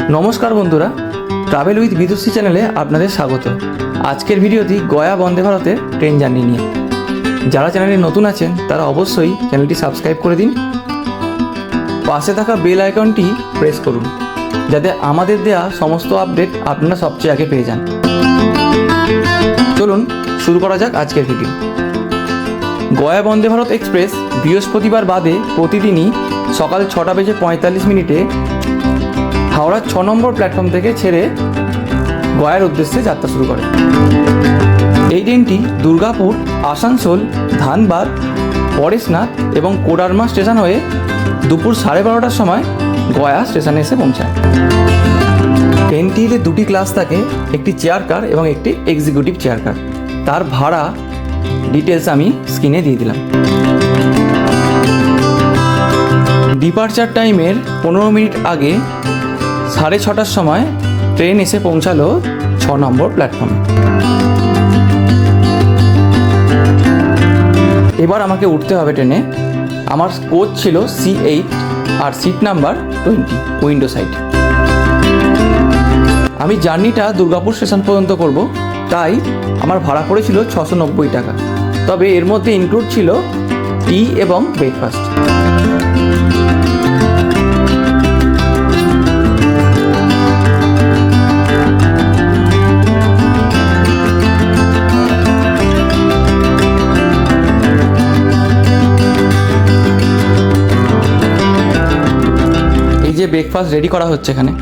নমস্কার বন্ধুরা, travel with বিদুশ্রী চ্যানেলে আপনাদের স্বাগত। আজকের ভিডিওটি গয়া বন্দে ভারতের ট্রেন জার্নি নিয়ে। যারা চ্যানেলে নতুন আছেন তারা অবশ্যই চ্যানেলটি সাবস্ক্রাইব করে দিন, পাশে থাকা বেল আইকনটি প্রেস করুন যাতে আমাদের দেয়া সমস্ত আপডেট আপনারা সবচেয়ে আগে পেয়ে যান। চলুন শুরু করা যাক আজকের ভিডিও। গয়া বন্দে ভারত এক্সপ্রেস বৃহস্পতিবার বাদে প্রতিদিনই সকাল 6:45 হাওড়ার 6 নম্বর প্ল্যাটফর্ম থেকে ছেড়ে গয়ার উদ্দেশ্যে যাত্রা শুরু করে। এই ট্রেনটি দুর্গাপুর, আসানসোল, ধানবাদ, পরেশনাথ এবং কোডারমা স্টেশন হয়ে দুপুর 12:30টার সময় গয়া স্টেশনে এসে পৌঁছায়। ট্রেনটিতে দুটি ক্লাস থাকে, একটি চেয়ার কার এবং একটি এক্সিকিউটিভ চেয়ার কার। তার ভাড়া ডিটেলস আমি স্ক্রিনে দিয়ে দিলাম। ডিপারচার টাইমের 15 মিনিট আগে 6:30টার সময় ট্রেন এসে পৌঁছালো 6 নম্বর প্ল্যাটফর্মে। এবার আমাকে উঠতে হবে ট্রেনে। আমার কোচ ছিল C8 আর সিট নাম্বার 20, উইন্ডো সাইড। আমি জার্নিটা দুর্গাপুর স্টেশন পর্যন্ত করব, তাই আমার ভাড়া পড়েছিল 690 টাকা। তবে এর মধ্যে ইনক্লুড ছিল টি এবং ব্রেকফাস্ট। এই যে ব্রেকফাস্ট রেডি করা হচ্ছে এখানে।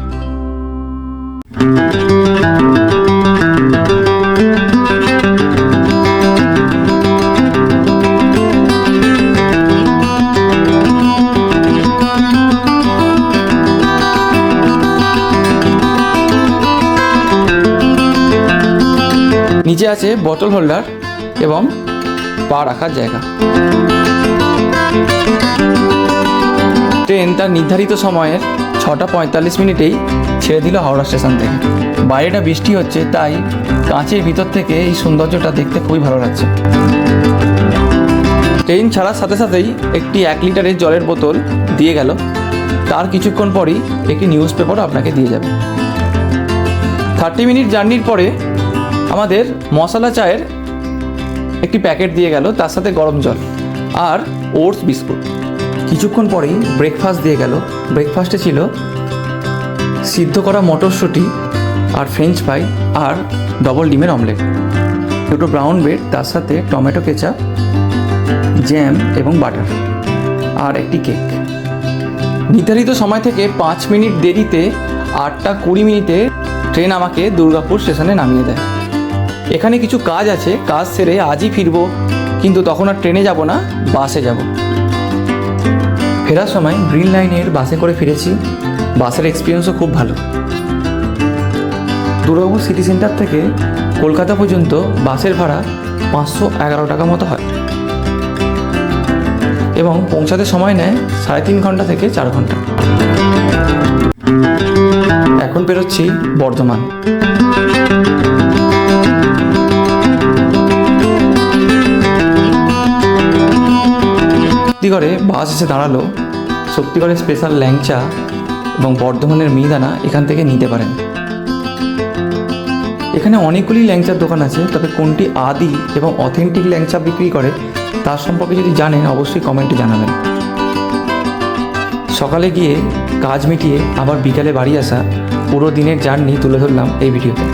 নিচে আছে বটল হোল্ডার এবং পা রাখার জায়গা। ট্রেন তার নির্ধারিত সময়ের 6:45 ছেড়ে দিল হাওড়া স্টেশন থেকে। বাইরেটা বৃষ্টি হচ্ছে, তাই কাঁচের ভিতর থেকে এই সৌন্দর্যটা দেখতে খুবই ভালো লাগছে। ট্রেন ছাড়ার সাথে সাথেই একটি 1 লিটারের জলের বোতল দিয়ে গেল। তার কিছুক্ষণ পরই একটি নিউজ পেপার আপনাকে দিয়ে যাবে। 30 মিনিট জার্নির পরে আমাদের মশলা চায়ের একটি প্যাকেট দিয়ে গেল, তার সাথে গরম জল আর ওটস বিস্কুট। কিছুক্ষণ পরেই ব্রেকফাস্ট দিয়ে গেল। ব্রেকফাস্টে ছিল সিদ্ধ করা মটরশুঁটি আর ফ্রেঞ্চ ফ্রাই আর ডবল ডিমের অমলেট, দুটো ব্রাউন ব্রেড, তার সাথে টমেটো কেচাপ, জ্যাম এবং বাটার আর একটি কেক। নির্ধারিত সময় থেকে 5 মিনিট দেরিতে 8:20 ট্রেন আমাকে দুর্গাপুর স্টেশনে নামিয়ে দেয়। এখানে কিছু কাজ আছে, কাজ সেরে আজই ফিরবো, কিন্তু তখন আর ট্রেনে যাব না, বাসে যাব। ফেরার সময় গ্রিন লাইনের বাসে করে ফিরেছি। বাসের এক্সপিরিয়েন্সও খুব ভালো। দুর্গাপুর সিটি সেন্টার থেকে কলকাতা পর্যন্ত বাসের ভাড়া 511 টাকা মতো হয় এবং পৌঁছাতে সময় নেয় 3.5 ঘন্টা থেকে 4 ঘন্টা। এখন বেরোচ্ছি বর্ধমান। শক্তিগড়ে বাস এসে দাঁড়ালো। শক্তিগড়ের স্পেশাল ল্যাংচা এবং বর্ধমানের মিহিদানা এখান থেকে নিতে পারেন। এখানে অনেকগুলি ল্যাংচার দোকান আছে, তবে কোনটি আদি এবং অথেন্টিক ল্যাংচা বিক্রি করে তার সম্পর্কে যদি জানেন অবশ্যই কমেন্টে জানাবেন। সকালে গিয়ে কাজ মিটিয়ে আবার বিকালে বাড়ি আসা, পুরো দিনের জার্নি তুলে ধরলাম এই ভিডিওতে।